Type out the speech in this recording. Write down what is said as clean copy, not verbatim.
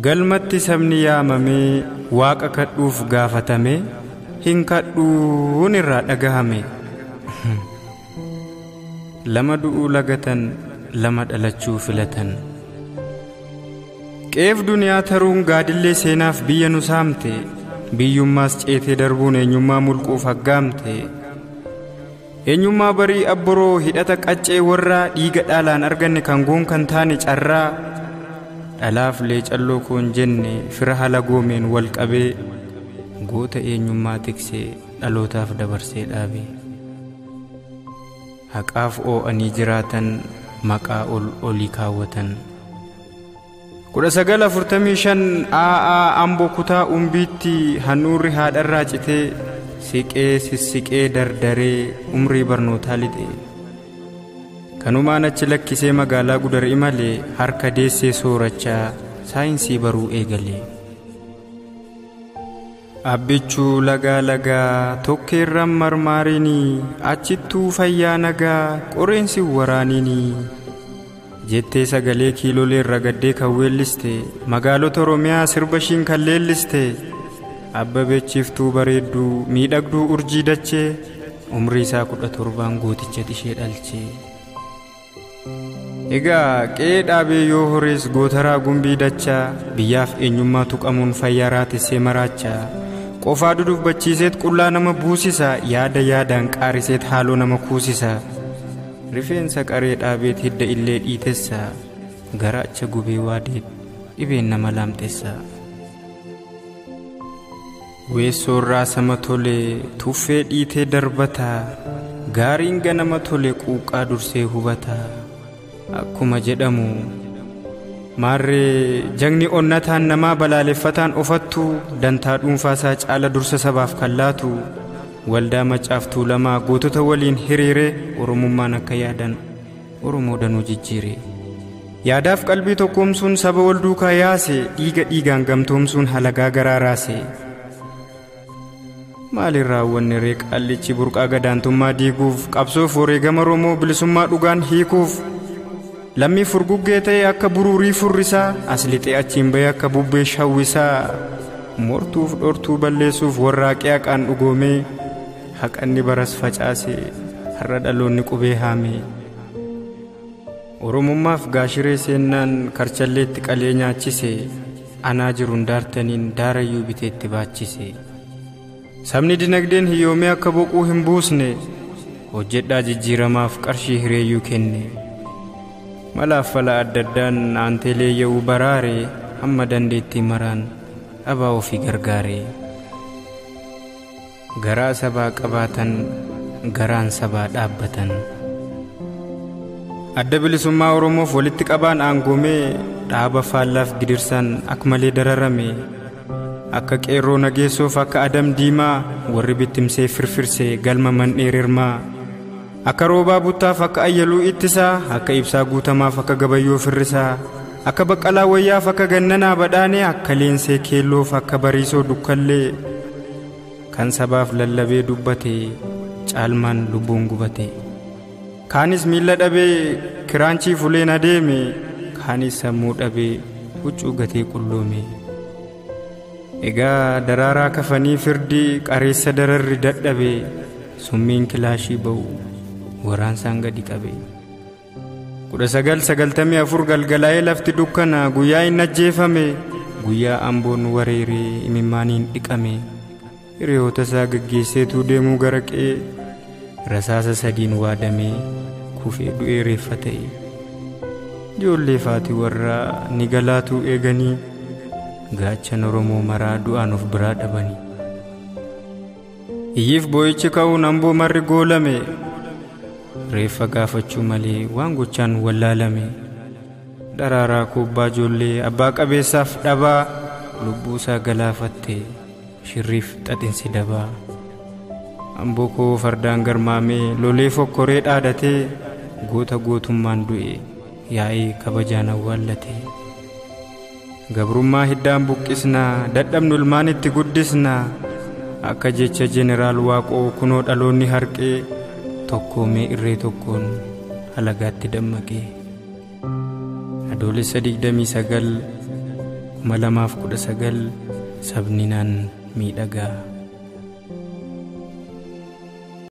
galmatti sabni yaamamee waaqa kadhuuf gaafatame hin kadhuun irraa dhagahame. Lama du'uu lagatan lama dhalachuu filatan. Qeef duniyaa taruun gaadillee seenaaf biyya nu saamte, biyyummaas ceetee darbuun eenyummaa mulquuf haggaamte. Eenyummaa barii abboroo hidhata qaccee warraa dhiiga dhaalaan arganne kan goon kan taane carraa. Dhalaaf leecalloo koon jenne fira hala goomeen wal qabee goota eenyummaa tiksee dhalootaaf dabarsee dhaabe. Haqaaf oo'anii jiraatan maqaa olii kaawwatan. 1945 AA Amboo kutaa umbiitti handhuurri haadharraa citee siqee sissiqee dardaree umrii barnootaa lixe. Kanumaan achi lakkisee magaalaa Gudar imalee harka deessee soorachaa saayinsii baruu eegale. Abbichuu lagaa tokkeerran marmaarinii achittuu fayyaa nagaa qoreensi waraaniinii jettee sagalee kiilolee ragaddee kan weelliste magaalota Oromiyaa sirba ishiin kan leelliste. Abbabeechiftuu bareedduu miidhagduu urjii dachee umrii isaa 17 gooticha ishee dhalchee. Egaa qe'ee dhaabee yoo horees gootaraa gumbii dachaa biyyaaf eenyummaa tuqamuun fayyaa raatissee maraachaa. Qofaa dudubbachiiseet qullaa nama buusisa yaadaan qaariseet haaloo nama kuusisa. Rifeensa qaree dhaabeet hidda illee dhiitessa garaacha gubee waadeet dhibeen nama laamtessa. Weessoorraa sama tolee tuffee dhiitee darbataa gaariin ganama tole quuqqaa dursee hubataa. Akkuma jedhamu maarree jagni onnataan namaa balaaleffataan ofattu dantaa dhuunfaasaa caala dursa sabaaf kan laatu. Waldaa Macaaftuu lamaa gootota waliin hiriiree oromummaan akka yaadan oromoo danuu jijjiire. Yaadaaf qalbii tokkoomsuun saba wal duukaa yaase dhiigaan gamtoomsuun halagaa garaa raase. Maaliin raawwanne ree qaallichi burqaa gadaantummaa diiguuf qabsoof wareegama Oromoo bilisummaa dhugaan hiikuuf. Lammii furguggee ta'e akka buruurii furrisaa as lixee achiin bahee akka bubbee shawwisaa. Mortuuf dhortuu balleessuuf warraaqee haqaan dhugoomee haqanni baras facaase har'a dhaloonni qubee haame. Oromummaaf gaashiree seennaan karchalleetti qalee nyaachise anaa jiruun daartaniin daarayyuu biteetti baachise. Sabni dinagdeen hiyyoomee akka boquu hin buusne hojjedhaa jijjiiramaaf qarshii hireeyyuu kenne. Malaaf fala adda addaan aanteelee ye'uu baraare hamma dandeettii maraan dhabaa ofii gargaare. Garaa sabaa qabaatan garaan sabaa dhaabbatan. Adda bilisummaa Oromoof walitti qabaan aangoomee dhaaba faallaaf gidirsaan akka malee dararame. Akka qeerroo nageessoof akka adam diimaa warri bittimsee firfirsee galma mandheerirmaa. Akka roobaa buttaaf akka ayyaluu ittisaa akka ibsaa guutamaaf akka gabayyoo firrisaa. Akka baqqalaa wayyaaf akka gannanaa badhaanee akka leensee keelloof akka bariisoo dukkallee. Kan sabaaf lallabee dubbate caalmaan lubbuun gubate. Kaanis miilla dhabee kiraanchii fuleen adeeme kaanis sammuu dhabee huccuu gatee qulloome. Egaa daraaraa kafanii firdii qareessa dararri dadhabe summiin kilaashii ba'u waraansaan gadi qabe. 1994 galgalaa'ee lafti dukkana guyyaa inni ajjeefame guyyaa amboon wareeree imimmaaniin dhiqame. Hiriyoota isaa gaggeesseetuu deemuu gara qe'ee rasaasa 3 waadamee kufee du'ee reeffa ta'e. Ijoollee faatii warraa ni galaatuu eeganii gaachan Oromoo maraa du'aan of biraa dhabanii. Iyyiif boo'ichi ka'uun amboo marri goolame reeffa gaafachuu malee waan gochaan wallaalame. Daraaraa kubbaa ijoollee abbaa qabeessaaf dhabaa lubbuu isaa galaafatte shirriif xaxinsi dabaa. Amboo koo fardaan garmaamee lolee fokkoree dhaadatee goota gootummaan du'e yaa'ee kabajaan awwaallate. Gabrummaa hiddaan buqqisnaa dadhabnu ilmaan itti guddisnaa akka jecha jeneraal Waaqoo kunoo dhaloonni harqee tokkoomee irree tokkoon halagaatti dammaqee. Adoolessa 29 2019 sabni naan miidhagaa.